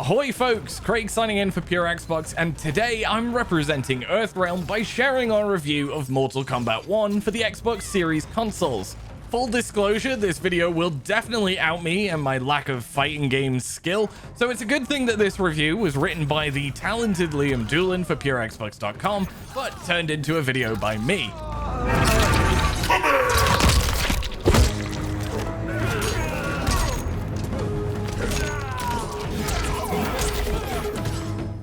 Ahoy folks, Craig signing in for Pure Xbox, and today I'm representing NetherRealm by sharing our review of Mortal Kombat 1 for the Xbox Series consoles. Full disclosure, this video will definitely out me and my lack of fighting game skill, so it's a good thing that this review was written by the talented Liam Doolin for PureXbox.com, but turned into a video by me.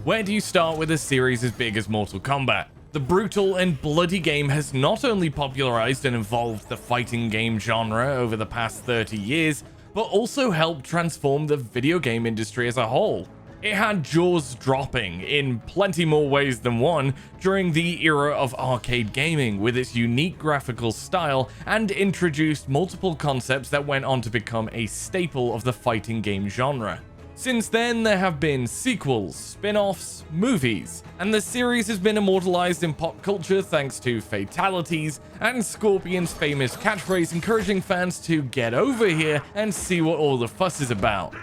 Where do you start with a series as big as Mortal Kombat? The brutal and bloody game has not only popularized and evolved the fighting game genre over the past 30 years, but also helped transform the video game industry as a whole. It had jaws dropping in plenty more ways than one during the era of arcade gaming with its unique graphical style, and introduced multiple concepts that went on to become a staple of the fighting game genre. Since then, there have been sequels, spin-offs, movies, and the series has been immortalized in pop culture thanks to fatalities and Scorpion's famous catchphrase encouraging fans to get over here and see what all the fuss is about.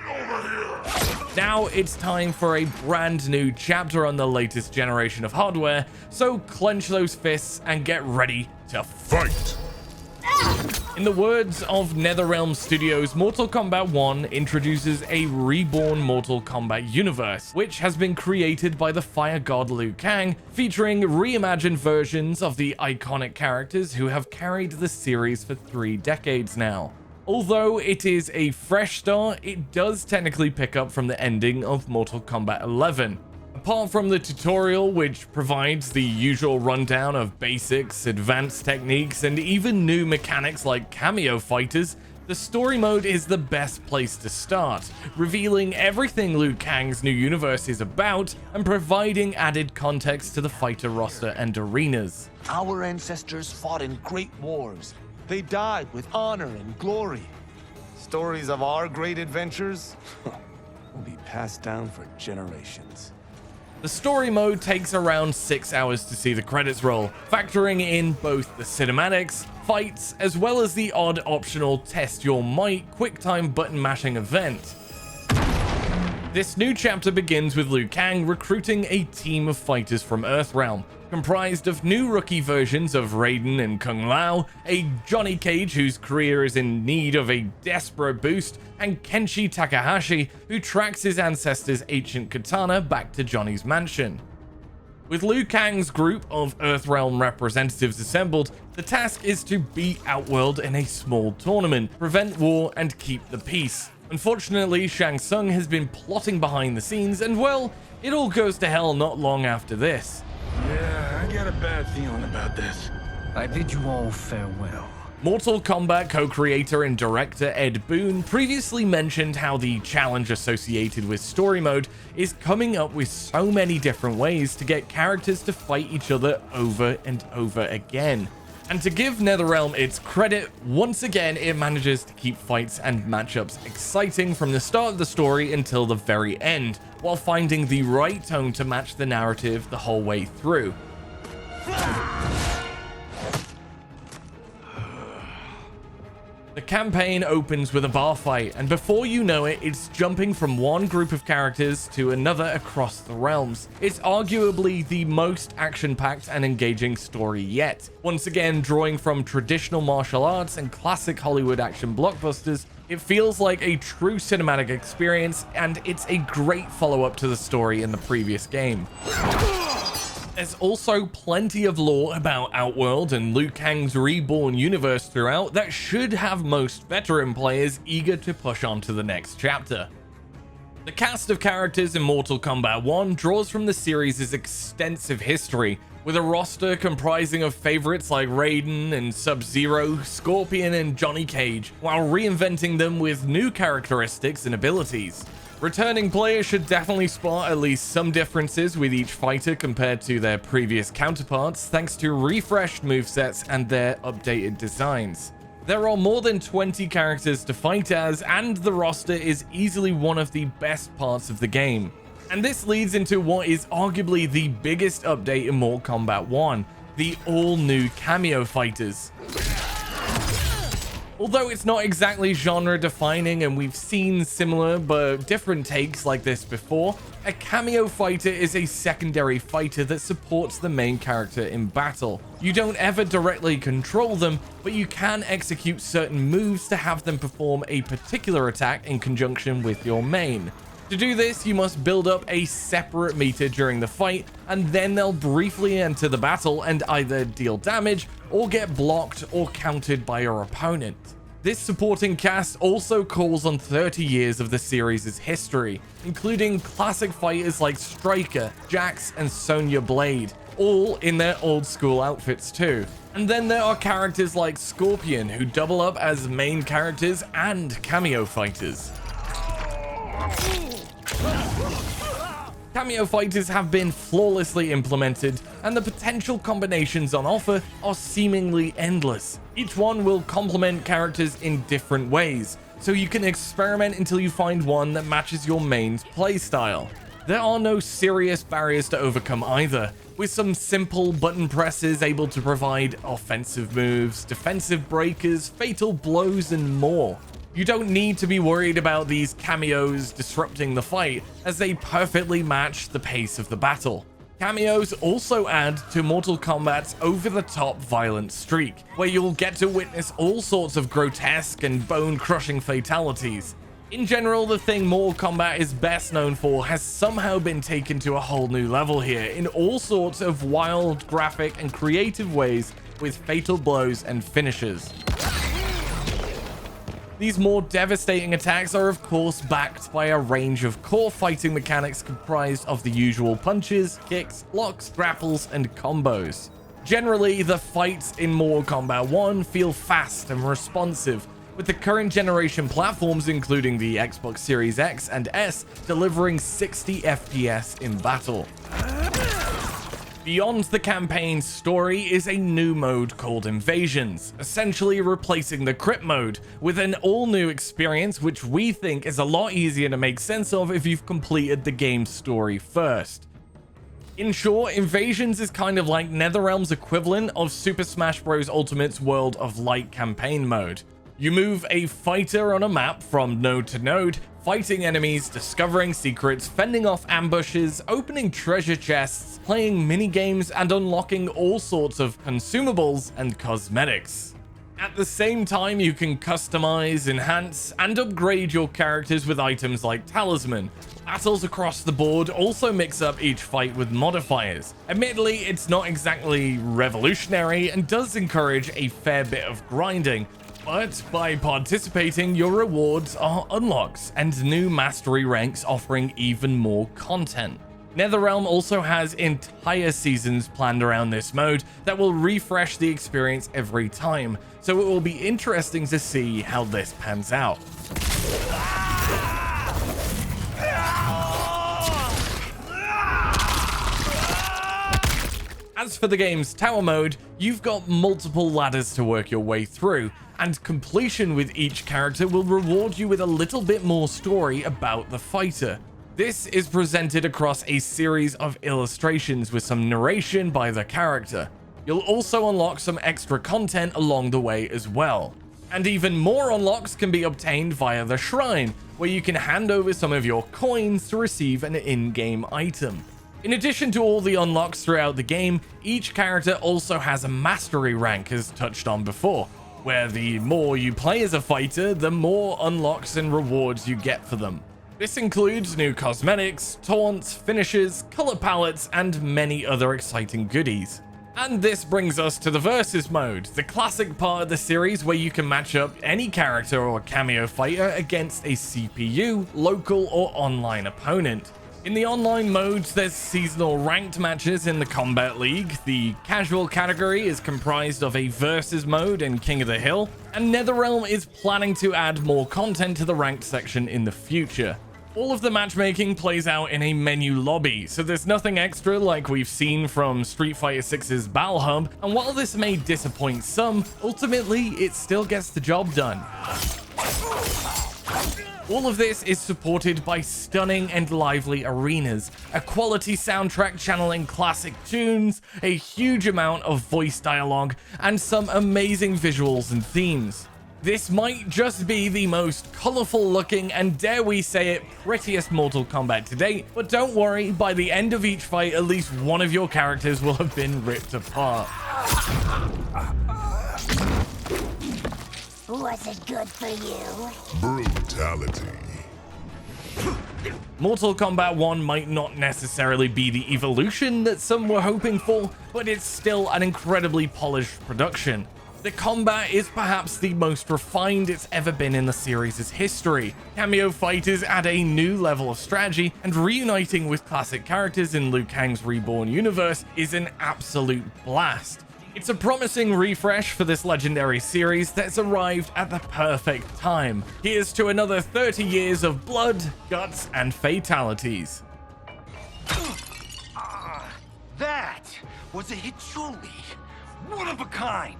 Now it's time for a brand new chapter on the latest generation of hardware, so clench those fists and get ready to fight! In the words of NetherRealm Studios, Mortal Kombat 1 introduces a reborn Mortal Kombat universe, which has been created by the fire god Liu Kang, featuring reimagined versions of the iconic characters who have carried the series for 3 decades now. Although it is a fresh start, it does technically pick up from the ending of Mortal Kombat 11. Apart from the tutorial, which provides the usual rundown of basics, advanced techniques, and even new mechanics like cameo fighters, the story mode is the best place to start, revealing everything Liu Kang's new universe is about and providing added context to the fighter roster and arenas. Our ancestors fought in great wars. They died with honor and glory. Stories of our great adventures will be passed down for generations. The story mode takes around 6 hours to see the credits roll, factoring in both the cinematics, fights, as well as the odd optional test your might QuickTime button mashing event. This new chapter begins with Liu Kang recruiting a team of fighters from NetherRealm, comprised of new rookie versions of Raiden and Kung Lao, a Johnny Cage whose career is in need of a desperate boost, and Kenshi Takahashi, who tracks his ancestors' ancient katana back to Johnny's mansion. With Liu Kang's group of NetherRealm representatives assembled, the task is to beat Outworld in a small tournament, prevent war, and keep the peace. Unfortunately, Shang Tsung has been plotting behind the scenes, and well, it all goes to hell not long after this. Yeah, I got a bad feeling about this. I bid you all farewell. Mortal Kombat co-creator and director Ed Boon previously mentioned how the challenge associated with story mode is coming up with so many different ways to get characters to fight each other over and over again. And to give NetherRealm its credit, once again it manages to keep fights and matchups exciting from the start of the story until the very end, while finding the right tone to match the narrative the whole way through. The campaign opens with a bar fight, and before you know it, it's jumping from one group of characters to another across the realms. It's arguably the most action-packed and engaging story yet. Once again, drawing from traditional martial arts and classic Hollywood action blockbusters, it feels like a true cinematic experience, and it's a great follow-up to the story in the previous game. There's also plenty of lore about Outworld and Liu Kang's reborn universe throughout that should have most veteran players eager to push on to the next chapter. The cast of characters in Mortal Kombat 1 draws from the series' extensive history, with a roster comprising of favorites like Raiden and Sub-Zero, Scorpion and Johnny Cage, while reinventing them with new characteristics and abilities. Returning players should definitely spot at least some differences with each fighter compared to their previous counterparts, thanks to refreshed movesets and their updated designs. There are more than 20 characters to fight as, and the roster is easily one of the best parts of the game. And this leads into what is arguably the biggest update in Mortal Kombat 1, the all-new cameo fighters. Although it's not exactly genre defining and we've seen similar but different takes like this before, a cameo fighter is a secondary fighter that supports the main character in battle. You don't ever directly control them, but you can execute certain moves to have them perform a particular attack in conjunction with your main. To do this, you must build up a separate meter during the fight, and then they'll briefly enter the battle and either deal damage or get blocked or countered by your opponent. This supporting cast also calls on 30 years of the series' history, including classic fighters like Striker, Jax, and Sonya Blade, all in their old school outfits too. And then there are characters like Scorpion, who double up as main characters and cameo fighters. Cameo fighters have been flawlessly implemented, and the potential combinations on offer are seemingly endless. Each one will complement characters in different ways, so you can experiment until you find one that matches your main's playstyle. There are no serious barriers to overcome either, with some simple button presses able to provide offensive moves, defensive breakers, fatal blows, and more. You don't need to be worried about these cameos disrupting the fight, as they perfectly match the pace of the battle. Cameos also add to Mortal Kombat's over-the-top violent streak, where you'll get to witness all sorts of grotesque and bone-crushing fatalities. In general, the thing Mortal Kombat is best known for has somehow been taken to a whole new level here in all sorts of wild, graphic, and creative ways with fatal blows and finishes. These more devastating attacks are of course backed by a range of core fighting mechanics comprised of the usual punches, kicks, blocks, grapples, and combos. Generally, the fights in Mortal Kombat 1 feel fast and responsive, with the current generation platforms including the Xbox Series X and S delivering 60 FPS in battle. Beyond the campaign's story is a new mode called Invasions, essentially replacing the Crypt mode with an all-new experience which we think is a lot easier to make sense of if you've completed the game's story first. In short, Invasions is kind of like NetherRealm's equivalent of Super Smash Bros. Ultimate's World of Light campaign mode. You move a fighter on a map from node to node, fighting enemies, discovering secrets, fending off ambushes, opening treasure chests, playing mini-games, and unlocking all sorts of consumables and cosmetics. At the same time, you can customize, enhance, and upgrade your characters with items like Talisman. Battles across the board also mix up each fight with modifiers. Admittedly, it's not exactly revolutionary and does encourage a fair bit of grinding, but by participating, your rewards are unlocks and new mastery ranks offering even more content. NetherRealm also has entire seasons planned around this mode that will refresh the experience every time, so it will be interesting to see how this pans out. As for the game's tower mode, you've got multiple ladders to work your way through, and completion with each character will reward you with a little bit more story about the fighter. This is presented across a series of illustrations with some narration by the character. You'll also unlock some extra content along the way as well. And even more unlocks can be obtained via the shrine, where you can hand over some of your coins to receive an in-game item. In addition to all the unlocks throughout the game, each character also has a mastery rank, as touched on before, where the more you play as a fighter, the more unlocks and rewards you get for them. This includes new cosmetics, taunts, finishes, color palettes, and many other exciting goodies. And this brings us to the Versus mode, the classic part of the series where you can match up any character or cameo fighter against a CPU, local, or online opponent. In the online modes, there's seasonal ranked matches in the Combat League, the casual category is comprised of a Versus mode in King of the Hill, and NetherRealm is planning to add more content to the ranked section in the future. All of the matchmaking plays out in a menu lobby, so there's nothing extra like we've seen from Street Fighter 6's Battle Hub, and while this may disappoint some, ultimately it still gets the job done. All of this is supported by stunning and lively arenas, a quality soundtrack channeling classic tunes, a huge amount of voice dialogue, and some amazing visuals and themes. This might just be the most colorful looking and, dare we say it, prettiest Mortal Kombat to date, but don't worry, by the end of each fight, at least one of your characters will have been ripped apart. Was it good for you? Brutality. Mortal Kombat 1 might not necessarily be the evolution that some were hoping for, but it's still an incredibly polished production. The combat is perhaps the most refined it's ever been in the series' history. Cameo fighters add a new level of strategy, and reuniting with classic characters in Liu Kang's Reborn universe is an absolute blast. It's a promising refresh for this legendary series that's arrived at the perfect time. Here's to another 30 years of blood, guts, and fatalities. That was a hit truly. One of a kind.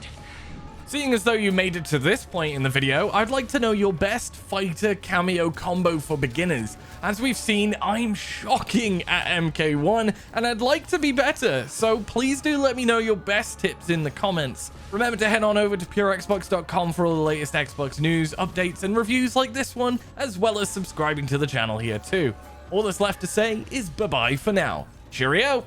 Seeing as though you made it to this point in the video, I'd like to know your best fighter cameo combo for beginners. As we've seen, I'm shocking at MK1, and I'd like to be better, so please do let me know your best tips in the comments. Remember to head on over to purexbox.com for all the latest Xbox news, updates, and reviews like this one, as well as subscribing to the channel here too. All that's left to say is bye-bye for now. Cheerio!